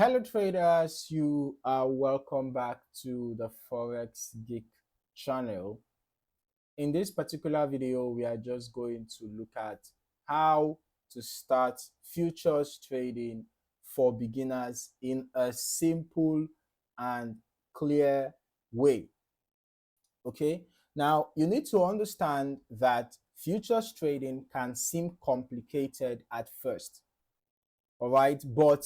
Hello traders, you are welcome back to the Forex Geek channel. In this particular video, we are just going to look at how to start futures trading for beginners in a simple and clear way. Okay, now you need to understand that futures trading can seem complicated at first. All right, but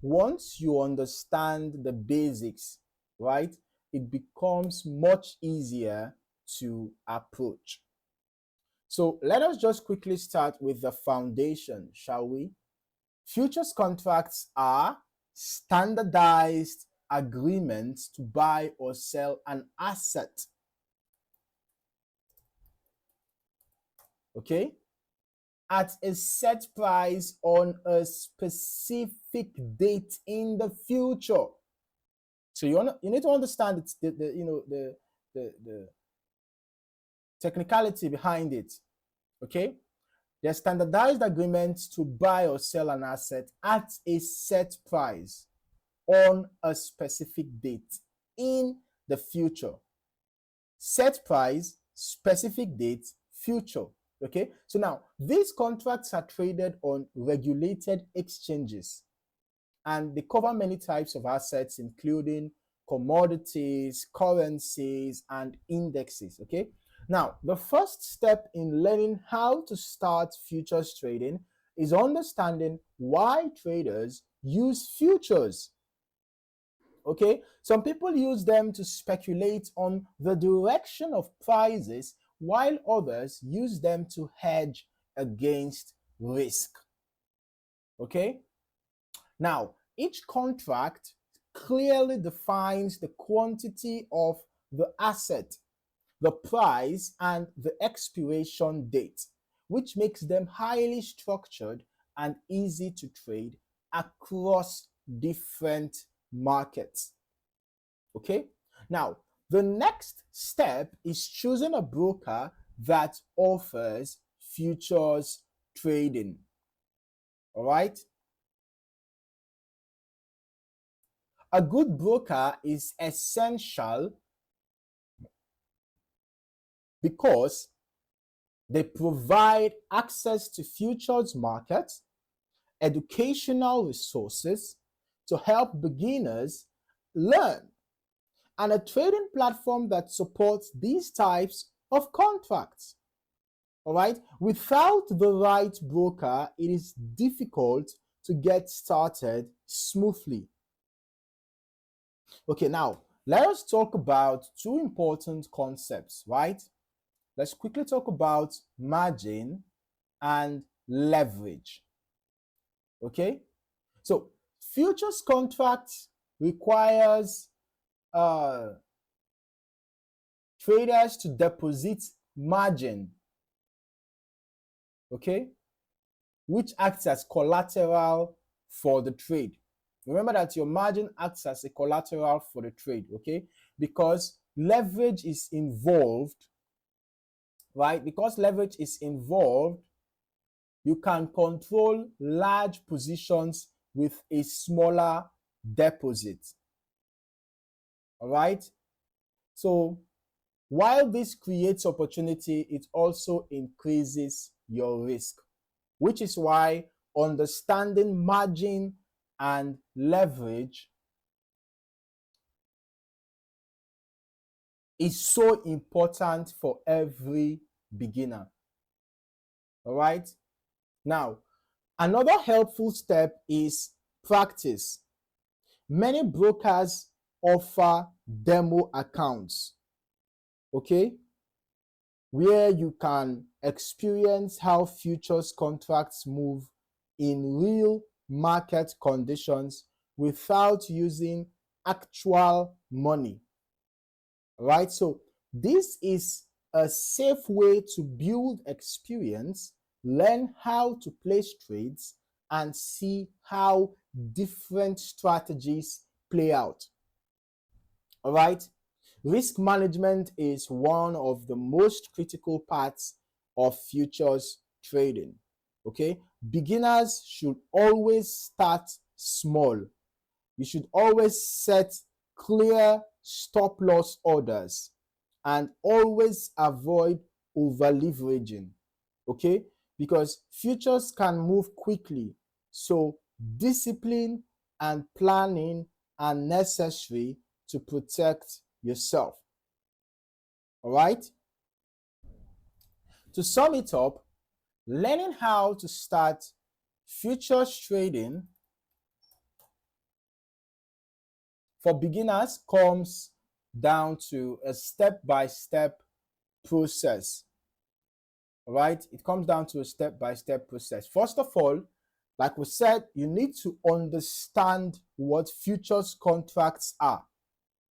once you understand the basics, right, it becomes much easier to approach. So let us just quickly start with the foundation, shall we? Futures contracts are standardized agreements to buy or sell an asset. Okay, at a set price on a specific date in the future. So you need to understand the technicality behind it. Okay, they're standardized agreements to buy or sell an asset at a set price on a specific date in the future. Set price, specific date, future. Okay, so now these contracts are traded on regulated exchanges and they cover many types of assets, including commodities, currencies, and indexes. Okay, now the first step in learning how to start futures trading is understanding why traders use futures. Okay, some people use them to speculate on the direction of prices, while others use them to hedge against risk. Okay, now each contract clearly defines the quantity of the asset, the price, and the expiration date, which makes them highly structured and easy to trade across different markets. Okay, now the next step is choosing a broker that offers futures trading. All right, a good broker is essential because they provide access to futures markets, educational resources to help beginners learn, and a trading platform that supports these types of contracts. All right, without the right broker, it is difficult to get started smoothly. Okay, now let us talk about two important concepts, right? Let's quickly talk about margin and leverage. Okay, so futures contracts requires traders to deposit margin, okay, which acts as collateral for the trade. Remember that your margin acts as a collateral for the trade, okay, because leverage is involved, right? Because leverage is involved, you can control large positions with a smaller deposit. All right, so while this creates opportunity, it also increases your risk, which is why understanding margin and leverage is so important for every beginner. All right, now another helpful step is practice. Many brokers offer demo accounts, okay, where you can experience how futures contracts move in real market conditions without using actual money. Right? So this is a safe way to build experience, learn how to place trades, and see how different strategies play out. All right? Risk management is one of the most critical parts of futures trading. Okay, beginners should always start small. You should always set clear stop loss orders and always avoid over leveraging. Okay, because futures can move quickly, so discipline and planning are necessary to protect yourself. All right, to sum it up, learning how to start futures trading for beginners comes down to a step-by-step process. All right, it comes down to a step-by-step process. First of all, like we said, you need to understand what futures contracts are.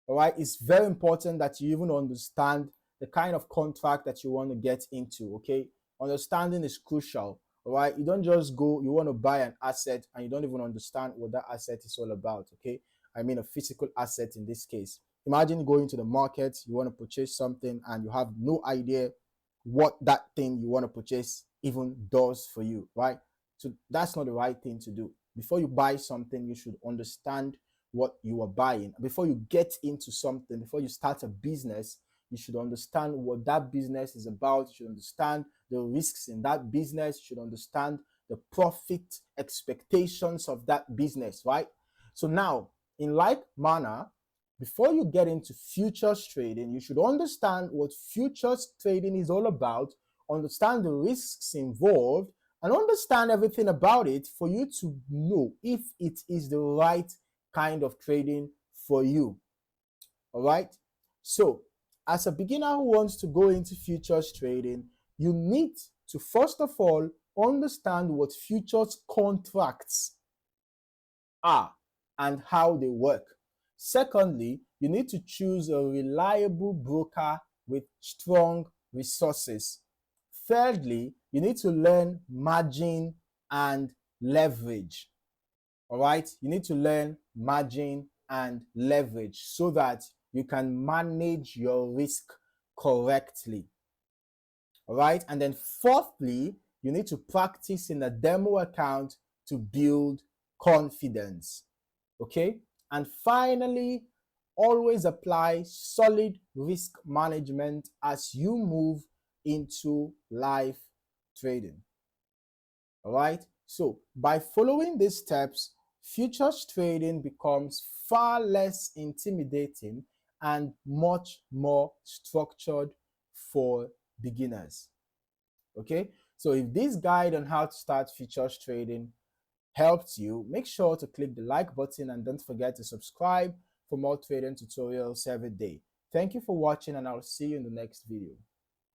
All right, it's very important that you even understand the kind of contract that you want to get into. Okay, understanding is crucial. All right, you don't just go, you want to buy an asset and you don't even understand what that asset is all about. Okay, I mean a physical asset in this case. Imagine going to the market, you want to purchase something and you have no idea what that thing you want to purchase even does for you, right? So that's not the right thing to do. Before you buy something, you should understand what you are buying. Before you get into something, before you start a business, you should understand what that business is about. You should understand the risks in that business. You should understand the profit expectations of that business, right? So now, in like manner, before you get into futures trading, you should understand what futures trading is all about, understand the risks involved, and understand everything about it for you to know if it is the right kind of trading for you. All right. So, as a beginner who wants to go into futures trading, you need to first of all understand what futures contracts are and how they work. Secondly, you need to choose a reliable broker with strong resources. Thirdly, you need to learn margin and leverage. All right, you need to learn margin and leverage so that you can manage your risk correctly. All right, and then fourthly, you need to practice in a demo account to build confidence. Okay, and finally, always apply solid risk management as you move into live trading. All right, so by following these steps, futures trading becomes far less intimidating and much more structured for beginners. Okay, so if this guide on how to start futures trading helped you, make sure to click the like button and don't forget to subscribe for more trading tutorials every day. Thank you for watching and I'll see you in the next video.